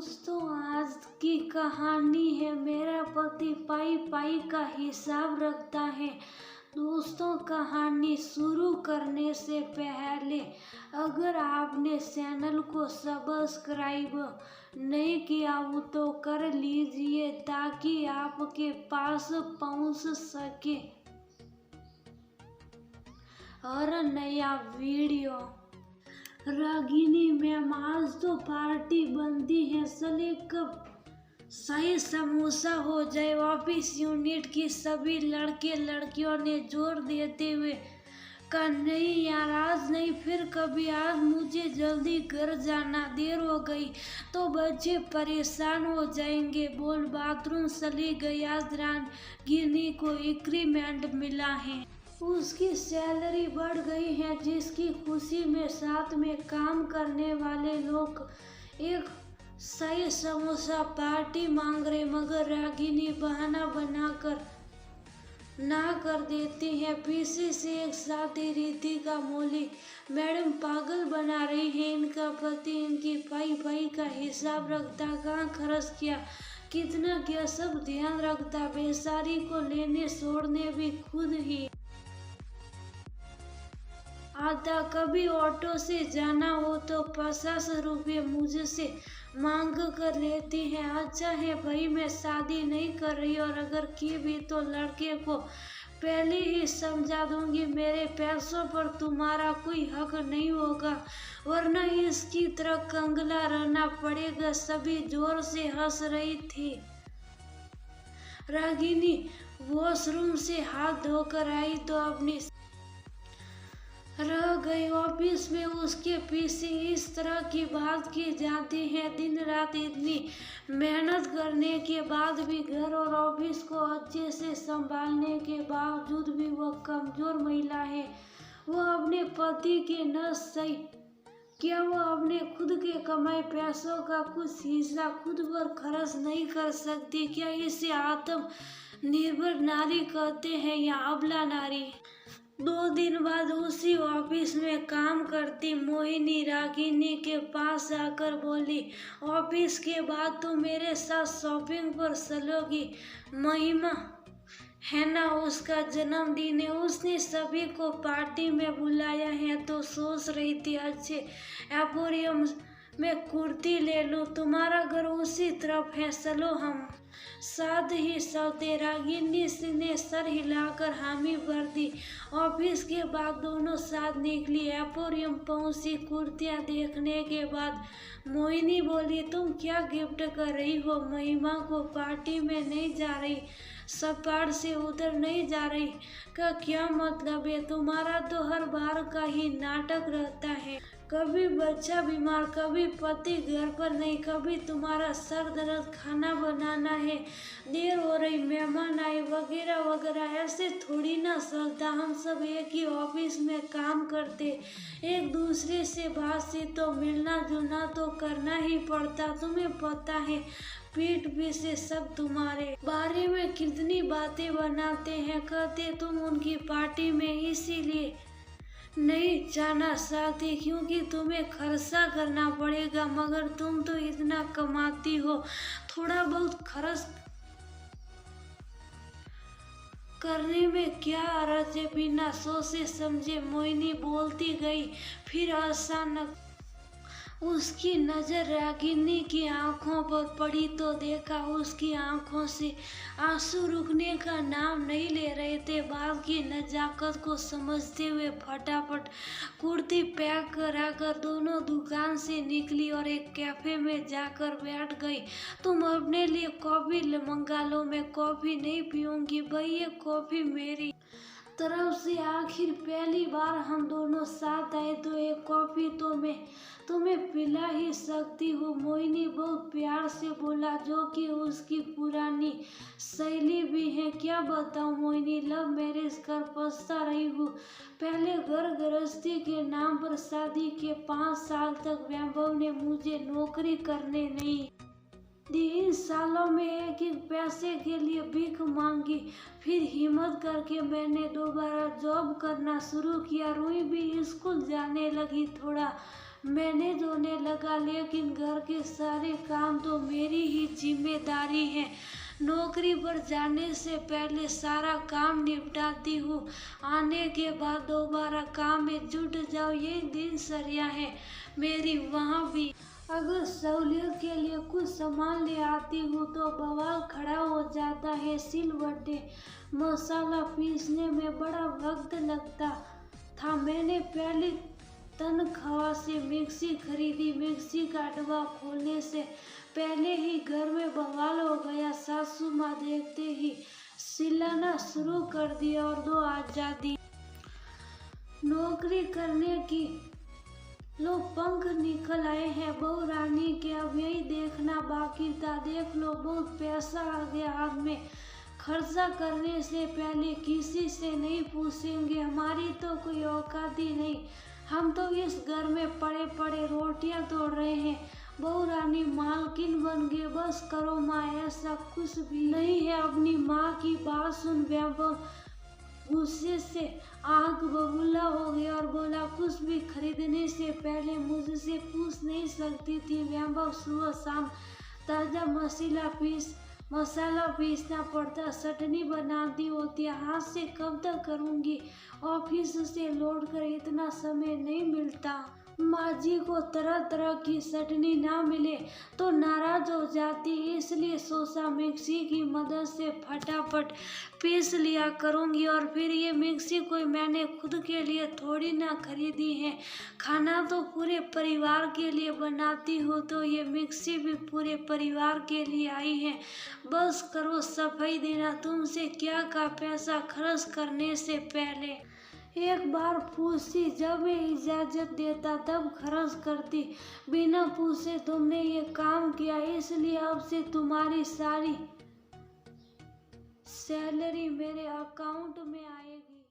दोस्तों, आज की कहानी है मेरा पति पाई पाई का हिसाब रखता है। दोस्तों, कहानी शुरू करने से पहले अगर आपने चैनल को सब्सक्राइब नहीं किया हो तो कर लीजिए ताकि आपके पास पहुंच सके हर नया वीडियो। रागिनी मैम, आज तो पार्टी बनती है, चले कब शाही समोसा हो जाए। ऑफिस यूनिट की सभी लड़के लड़कियों ने जोर देते हुए कहा, नहीं यार आज नहीं, फिर कभी, आज मुझे जल्दी घर जाना, देर हो गई तो बच्चे परेशान हो जाएंगे। बोल बाथरूम चली गई। आज रागिनी को इंक्रीमेंट मिला है, उसकी सैलरी बढ़ गई है, जिसकी खुशी में साथ में काम करने वाले लोग एक शाही समोसा पार्टी मांग रहे, मगर रागिनी बहाना बनाकर ना कर देती है। पीछे से एक साथी रितिका बोली, मैडम पागल बना रही है, इनका पति इनकी पाई पाई का हिसाब रखता, कहाँ खर्च किया, कितना क्या सब ध्यान रखता, बेचारी को लेने छोड़ने भी खुद ही आता। कभी ऑटो से जाना हो तो 50 रुपये मुझसे मांग कर लेती है। अच्छा है भाई, मैं शादी नहीं कर रही, और अगर की भी तो लड़के को पहले ही समझा दूंगी, मेरे पैसों पर तुम्हारा कोई हक नहीं होगा, वरना इसकी तरह कंगला रहना पड़ेगा। सभी जोर से हंस रही थी। रागिनी वॉशरूम से हाथ धोकर आई तो अपनी रह गई। ऑफिस में उसके पीछे इस तरह की बात की जाती है। दिन रात इतनी मेहनत करने के बाद भी, घर और ऑफिस को अच्छे से संभालने के बावजूद भी वह कमजोर महिला है। वह अपने पति के न सही, क्या वह अपने खुद के कमाए पैसों का कुछ हिस्सा खुद पर खर्च नहीं कर सकती? क्या इसे आत्मनिर्भर नारी कहते हैं या अबला नारी? 2 दिन बाद उसी ऑफिस में काम करती मोहिनी रागिनी के पास आकर बोली, ऑफिस के बाद तो मेरे साथ शॉपिंग पर चलोगी? महिमा है ना, उसका जन्मदिन है, उसने सभी को पार्टी में बुलाया है, तो सोच रही थी अच्छे एम्पोरियम में कुर्ती ले लूं, तुम्हारा घर उसी तरफ है, चलो हम साथ ही चलते। रागिनी ने सर हिलाकर हामी भर दी। ऑफिस के बाद दोनों साथ निकली, एम्पोरियम पहुंची। कुर्तियां देखने के बाद मोहिनी बोली, तुम क्या गिफ्ट कर रही हो? महिमा को पार्टी में नहीं जा रही, सपाट से उधर नहीं जा रही का क्या मतलब है? तुम्हारा तो हर बार का ही नाटक रहता है, कभी बच्चा बीमार, कभी पति घर पर नहीं, कभी तुम्हारा सर दर्द, खाना बनाना है, देर हो रही, मेहमान आए, वगैरह वगैरह। ऐसे थोड़ी ना चलता, हम सब एक ही ऑफिस में काम करते, एक दूसरे से बातचीत तो मिलना जुलना तो करना ही पड़ता। तुम्हें पता है पीठ पीछे सब तुम्हारे बारे में कितनी बातें बनाते हैं, कहते तुम उनकी पार्टी में इसीलिए नहीं जाना चाहती क्योंकि तुम्हें खर्चा करना पड़ेगा, मगर तुम तो इतना कमाती हो, थोड़ा बहुत खर्च करने में क्या हर्ज है? बिना सोचे समझे मोहिनी बोलती गई। फिर अचानक उसकी नजर रागिनी की आंखों पर पड़ी तो देखा उसकी आंखों से आंसू रुकने का नाम नहीं ले रहे थे। बात की नजाकत को समझते हुए फटाफट कुर्ती पैक कराकर दोनों दुकान से निकली और एक कैफे में जाकर बैठ गई। तुम अपने लिए कॉफी मंगा लो, मैं कॉफी नहीं पीऊंगी भाई, ये कॉफी मेरी तरफ से आखिर पहली बार हम दोनों साथ आए तो एक कॉफी तो मैं तुम्हें पिला ही सकती हूँ। मोहिनी बहुत प्यार से बोला, जो कि उसकी पुरानी शैली भी है। क्या बताऊँ मोहिनी, लव मैरिज कर पछता रही हूँ। पहले घर गृहस्थी के नाम पर शादी के 5 साल तक वैभव ने मुझे नौकरी करने नहीं दी। इन सालों में एक एक पैसे के लिए भीख मांगी, फिर हिम्मत करके मैंने दोबारा जॉब करना शुरू किया। रूही भी स्कूल जाने लगी, थोड़ा मैंने धोने लगा, लेकिन घर के सारे काम तो मेरी ही जिम्मेदारी है। नौकरी पर जाने से पहले सारा काम निपटाती हूँ, आने के बाद दोबारा काम में जुट जाओ, ये दिनचर्या है मेरी। वहाँ भी अगर सहूलियत के लिए कुछ सामान ले आती हूँ तो बवाल खड़ा हो जाता है। सिलबट्टे मसाला पीसने में बड़ा वक्त लगता था। मैंने पहली तनख्वाह से मिक्सी खरीदी। मिक्सी का डब्बा खोलने से पहले ही घर में बवाल हो गया। सासू माँ देखते ही सिलाना शुरू कर दिया और दो आजादी नौकरी करने की लो पंख निकल आए हैं। बहू रानी के अब यही देखना बाकी था। देख लो, बहुत पैसा आ गया हाथ में। खर्चा करने से पहले किसी से नहीं पूछेंगे। हमारी तो कोई औकात ही नहीं, हम तो इस घर में पड़े पड़े रोटियां तोड़ रहे हैं। बहू रानी मालकिन बन गए। बस करो माँ, ऐसा कुछ भी नहीं है। अपनी माँ की बात सुन वैभव गुस्से से आग बबूला हो गया और बोला, कुछ भी खरीदने से पहले मुझसे पूछ नहीं सकती थी। वैभव सुबह शाम ताजा मसाला पीसना पड़ता, चटनी बनाती होती। हाथ से कब तक करूँगी, ऑफिस से लौट कर इतना समय नहीं मिलता। माँ जी को तरह तरह की चटनी ना मिले तो नाराज हो जाती, इसलिए सोचा मिक्सी की मदद से फटाफट पीस लिया करूँगी। और फिर ये मिक्सी कोई मैंने खुद के लिए थोड़ी ना खरीदी है, खाना तो पूरे परिवार के लिए बनाती हूँ, तो ये मिक्सी भी पूरे परिवार के लिए आई है। बस करो सफाई देना, तुमसे क्या का पैसा खर्च करने से पहले एक बार पूछती, जब मैं इजाजत देता तब खर्च करती। बिना पूछे तुमने ये काम किया, इसलिए अब से तुम्हारी सारी सैलरी मेरे अकाउंट में आएगी।